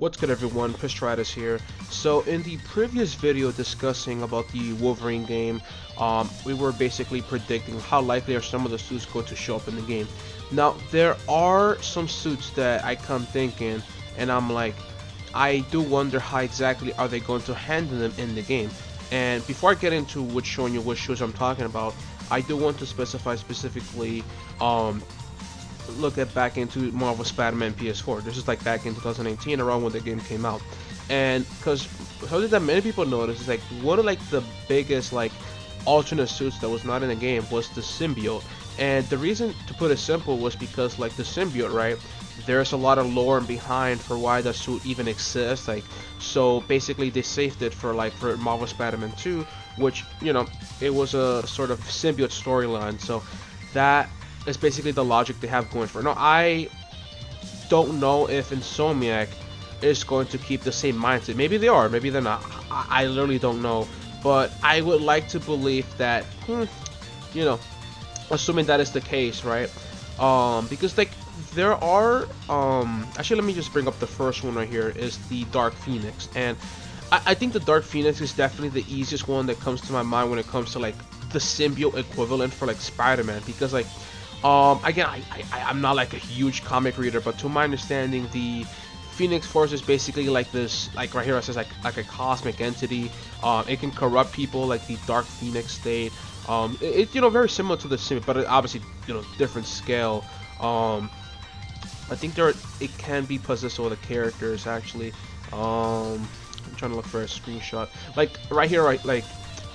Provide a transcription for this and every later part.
What's good everyone, Pistratus here. So in the previous video discussing about the Wolverine game, we were basically predicting how likely are some of the suits going to show up in the game. Now there are some suits that I come thinking and I'm like, I do wonder how exactly are they going to handle them in the game. And before I get into showing you which suits I'm talking about, I do want to specify specifically look at back into Marvel Spider-Man PS4. This is like back in 2018, around when the game came out. And because something that many people noticed is like one of like the biggest like alternate suits that was not in the game was the symbiote. And the reason, to put it simple, was because like the symbiote, right, there's a lot of lore behind for why the suit even exists. Like, so basically they saved it for Marvel Spider-Man 2, which, you know, it was a sort of symbiote storyline. So that is basically the logic they have going for it. Now, I don't know if Insomniac is going to keep the same mindset. Maybe they are, maybe they're not. I literally don't know. But I would like to believe that, you know, assuming that is the case, right? Because like there are, actually let me just bring up the first one right here, is the Dark Phoenix. And I think the Dark Phoenix is definitely the easiest one that comes to my mind when it comes to like the symbiote equivalent for like Spider-Man, because like again, I'm not like a huge comic reader, but to my understanding, the Phoenix Force is basically like this, like right here it says like a cosmic entity. It can corrupt people like the Dark Phoenix state. It you know, very similar to the symbiote, but it obviously, you know, different scale. I think it can be possessed with the characters actually. I'm trying to look for a screenshot. Like right here, right, like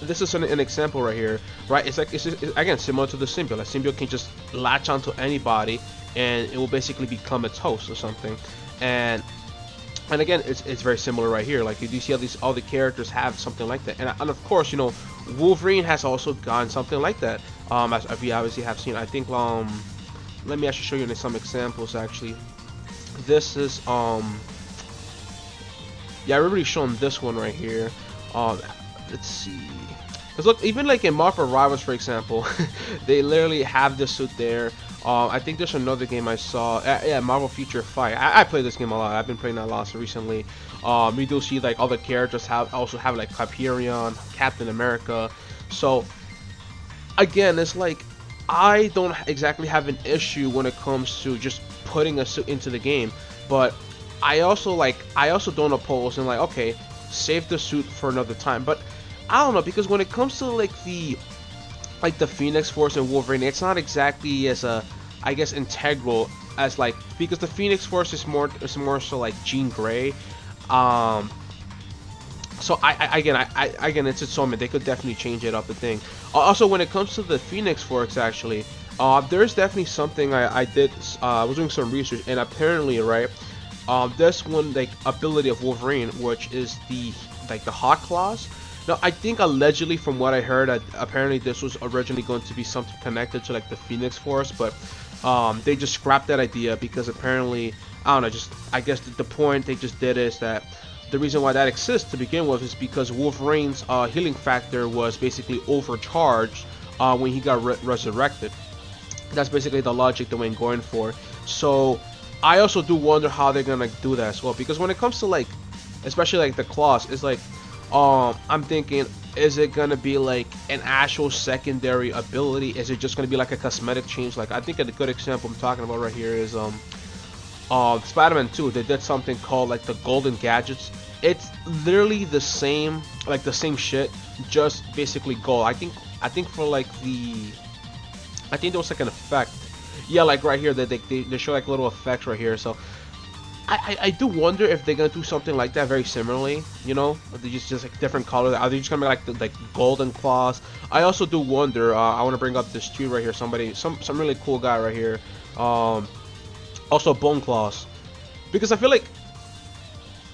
this is an example right here, right? It's again similar to the symbiote. A symbiote can just latch onto anybody, and it will basically become its host or something. And again, it's very similar right here. Like you do see all the characters have something like that, and of course, you know, Wolverine has also gotten something like that. As we obviously have seen. I think let me actually show you some examples. Actually, this is yeah, I've already shown this one right here. Let's see. Because look, even like in Marvel Rivals, for example, they literally have this suit there. I think there's another game I saw. Yeah, Marvel Future Fight. I play this game a lot. I've been playing that a lot recently. We do see like all the characters also have like Hyperion, Captain America. So again, it's like I don't exactly have an issue when it comes to just putting a suit into the game, but I also don't oppose and like, okay, save the suit for another time. But I don't know, because when it comes to like the Phoenix Force and Wolverine, it's not exactly as I guess integral as like, because the Phoenix Force is more so like Jean Grey. So again, it's Insomniac. They could definitely change it up a thing. Also, when it comes to the Phoenix Force, actually, there's definitely something I was doing some research, and apparently, right, there's one like ability of Wolverine, which is the Hot Claws. Now, I think allegedly, from what I heard, apparently this was originally going to be something connected to like the Phoenix Force, but they just scrapped that idea because apparently, I don't know, just I guess the point they just did is that the reason why that exists to begin with is because Wolverine's healing factor was basically overcharged when he got resurrected. That's basically the logic they went going for. So I also do wonder how they're gonna do that as well, because when it comes to like, especially like the claws, it's like I'm thinking, is it gonna be like an actual secondary ability? Is it just gonna be like a cosmetic change? Like I think a good example I'm talking about right here is Spider-Man 2. They did something called like the golden gadgets. It's literally the same, like the same shit, just basically gold. I think for like I think there was like an effect. Yeah, like right here that they show like little effects right here. So I do wonder if they're gonna do something like that very similarly. You know, are they just like different colors? Are they just gonna make like the golden claws? I also do wonder. I want to bring up this tweet right here. Some really cool guy right here. Also bone claws, because I feel like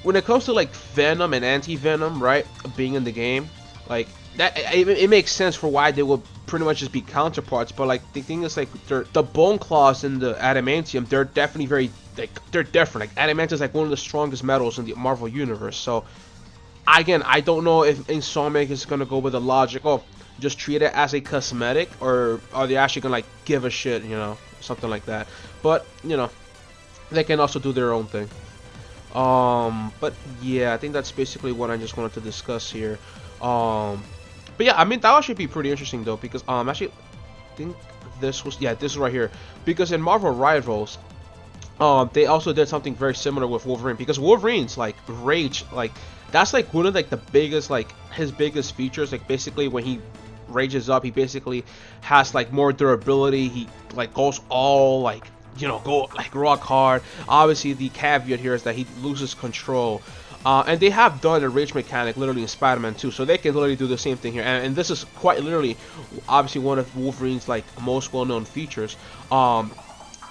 when it comes to like Venom and Anti-Venom, right, being in the game, like that, it makes sense for why they would pretty much just be counterparts. But like the thing is, like the bone claws and the adamantium, they're definitely very they're different. Like adamantium is like one of the strongest metals in the Marvel universe. So again, I don't know if Insomniac is gonna go with the logic, oh, just treat it as a cosmetic, or are they actually gonna like give a shit, you know, something like that. But you know, they can also do their own thing. But yeah, I think that's basically what I just wanted to discuss here. Um, but yeah, I mean that would actually be pretty interesting though, because actually I think this was, yeah, this is right here, because in Marvel Rivals, they also did something very similar with Wolverine, because Wolverine's like rage, like that's like one of like the biggest, like his biggest features, like basically when he rages up, he basically has like more durability. He like goes all like, you know, go like rock hard. Obviously the caveat here is that he loses control. And they have done a rage mechanic literally in Spider-Man 2, so they can literally do the same thing here. And this is quite literally, obviously, one of Wolverine's like most well-known features. And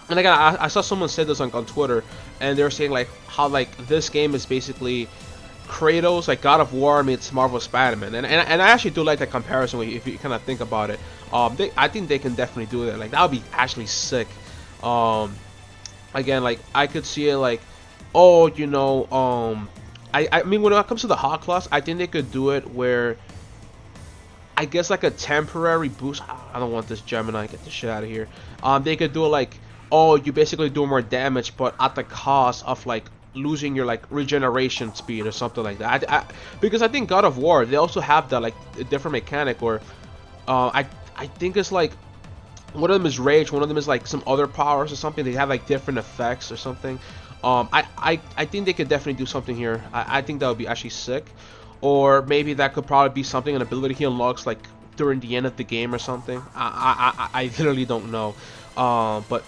again, I saw someone say this on Twitter, and they were saying like how like this game is basically Kratos, like God of War meets Marvel Spider-Man, and I actually do like that comparison if you kind of think about it. I think they can definitely do that. Like that would be actually sick. Um, Again, like I could see it like, oh, you know, I mean when it comes to the hot class, I think they could do it where I guess like a temporary boost. I don't want this Gemini. Get this shit out of here. They could do it like, oh, you basically do more damage, but at the cost of like losing your like regeneration speed or something like that. Because I think God of War, they also have that like a different mechanic, or I think it's like one of them is rage, one of them is like some other powers or something. They have like different effects or something. I think they could definitely do something here. I think that would be actually sick. Or maybe that could probably be something, an ability he unlocks like during the end of the game or something. I literally don't know. But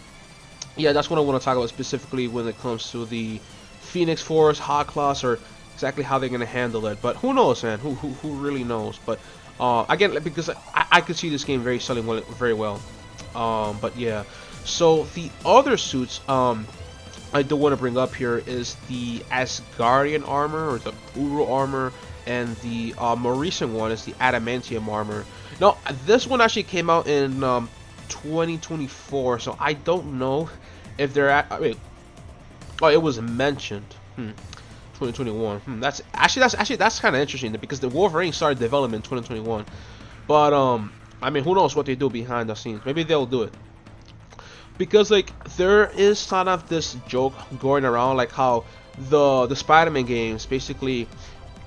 yeah, that's what I want to talk about specifically when it comes to the Phoenix Force hot class, or exactly how they're gonna handle it. But who knows, man? Who really knows? But again, because I could see this game selling very well. But yeah, so the other suits I do want to bring up here is the Asgardian armor, or the Uru armor, and the more recent one is the Adamantium armor. Now, this one actually came out in 2024, so I don't know if they're at. I mean, oh, it was mentioned. 2021. That's kind of interesting, because the Wolverine started development in 2021. But I mean, who knows what they do behind the scenes? Maybe they'll do it. Because like there is sort of this joke going around, like how the Spider-Man games basically,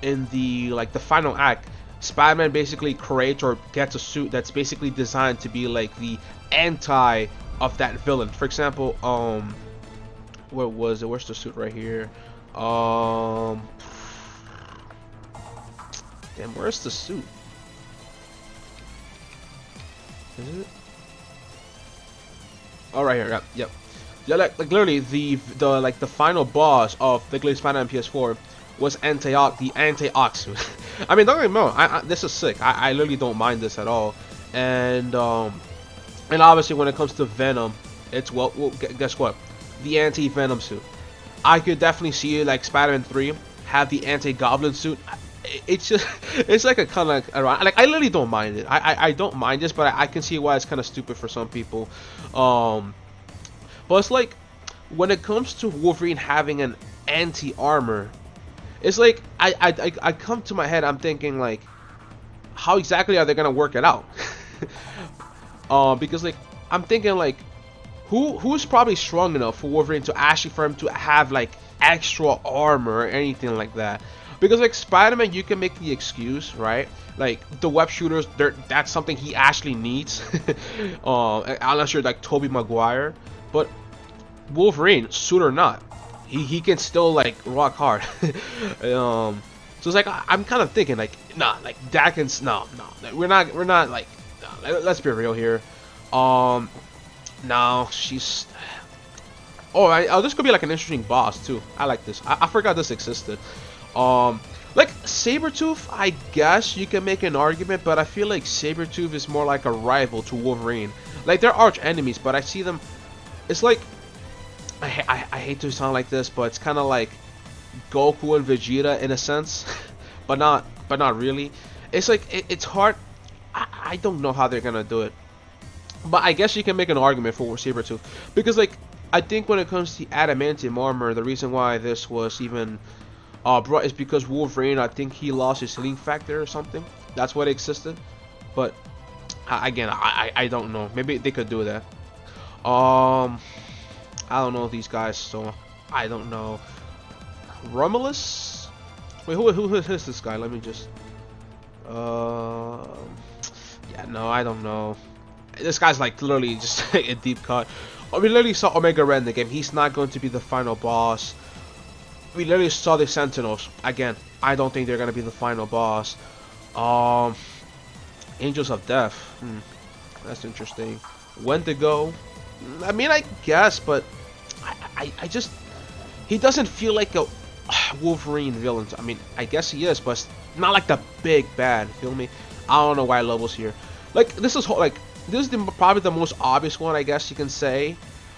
in the like the final act, Spider-Man basically creates or gets a suit that's basically designed to be like the anti of that villain. For example, where was it? Where's the suit right here? Damn, where's the suit? Is it? Oh, right here. Yep, yep. Yeah, like literally the like the final boss of the Glade Spider-Man PS4 was the anti-Ox suit. I mean, don't get me wrong. This is sick. I literally don't mind this at all. And obviously when it comes to Venom, it's well guess what? The anti-Venom suit. I could definitely see like Spider-Man 3 have the anti-Goblin suit. It's just it's like a kind of like I literally don't mind it. I don't mind this, but I can see why it's kind of stupid for some people. But it's like when it comes to Wolverine having an anti-armor, it's like I come to my head. I'm thinking like, how exactly are they gonna work it out? Because like I'm thinking like, who's probably strong enough for Wolverine for him to have like extra armor or anything like that? Because like Spider-Man, you can make the excuse, right? Like the web shooters, that's something he actually needs. Unless you're like Tobey Maguire, but Wolverine, suit or not, he can still like rock hard. So it's like I'm kind of thinking like, nah, like that can we're not like, nah, let's be real here. Now she's. Oh, this could be like an interesting boss too. I like this. I forgot this existed. Like Sabretooth, I guess you can make an argument, but I feel like Sabretooth is more like a rival to Wolverine. Like they're arch enemies, but I see them. It's like I hate to sound like this, but it's kind of like Goku and Vegeta in a sense, but not really. It's like it's hard. I don't know how they're gonna do it, but I guess you can make an argument for Sabretooth, because like I think when it comes to adamantium armor, the reason why this was even brought is because Wolverine, I think he lost his healing factor or something. That's what existed. But again, I don't know. Maybe they could do that. I don't know these guys, so I don't know. Romulus? Wait, who is this guy? Let me just. Yeah, no, I don't know. This guy's like literally just a deep cut. We literally saw Omega Red in the game. He's not going to be the final boss. We literally saw the Sentinels. Again, I don't think they're gonna be the final boss. Angels of Death. That's interesting. Wendigo. I mean, I guess, but I just, he doesn't feel like a Wolverine villain. I mean, I guess he is, but not like the big bad. Feel me? I don't know why levels here. Like this is probably the most obvious one, I guess you can say.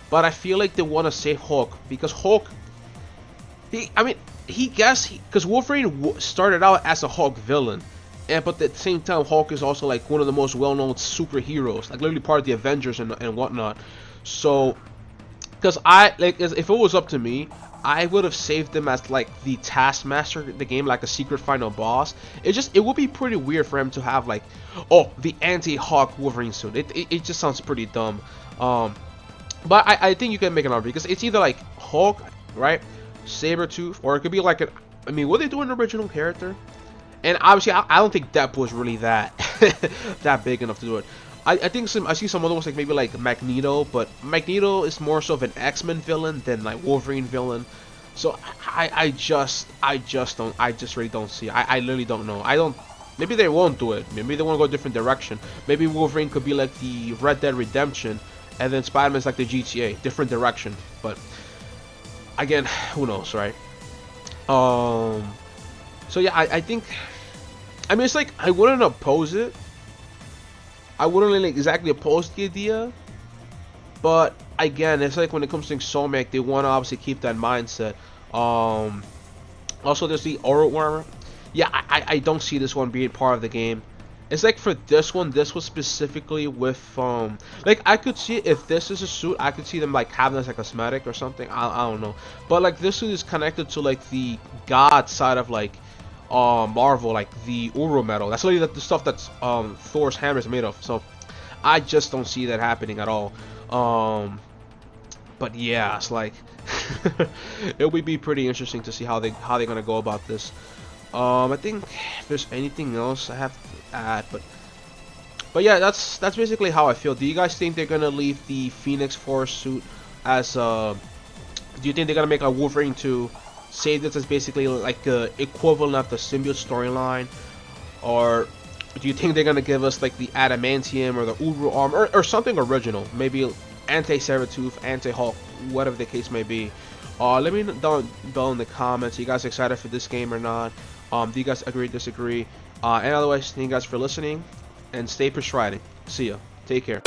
But I feel like they want to say Hulk because Hulk. Because Wolverine started out as a Hulk villain, but at the same time, Hulk is also like one of the most well-known superheroes, like literally part of the Avengers and whatnot. So, because if it was up to me, I would have saved him as like the Taskmaster, the game, like a secret final boss. It would be pretty weird for him to have like, oh, the anti-Hulk Wolverine suit. It just sounds pretty dumb. But I think you can make an argument because it's either like Hulk, right? Sabretooth, or it could be like what they do an original character, and obviously I don't think Deadpool is really that that big enough to do it. I think I see some other ones like maybe like Magneto, but Magneto is more so of an X-Men villain than like Wolverine villain. So I just really don't see. I literally don't know. Maybe they won't do it. Maybe they want to go a different direction. Maybe Wolverine could be like the Red Dead Redemption, and then Spider-Man's like the GTA, different direction. But again, who knows, right? So yeah, I think, it's like I wouldn't oppose it. I wouldn't really exactly oppose the idea, but again, it's like when it comes to Insomniac, they want to obviously keep that mindset. Also, there's the Aura Armor. Yeah, I don't see this one being part of the game. It's like for this one, this was specifically with like I could see if this is a suit, I could see them like having this like a cosmetic or something. I don't know, but like this suit is connected to like the god side of like Marvel, like the Uru metal. That's literally the stuff that's Thor's hammer is made of. So I just don't see that happening at all. But yeah, it's like it would be pretty interesting to see how they're gonna go about this. I think if there's anything else I have to add, but yeah, that's basically how I feel. Do you guys think they're gonna leave the Phoenix Force suit as do you think they're gonna make a Wolverine to say this as basically like equivalent of the symbiote storyline, or do you think they're gonna give us like the adamantium or the Uru arm or something original, maybe anti-Sabretooth, anti-Hulk, whatever the case may be? Let me know down below in the comments. Are you guys excited for this game or not? Do you guys agree, disagree? And otherwise, thank you guys for listening, and stay prescribing. See ya. Take care.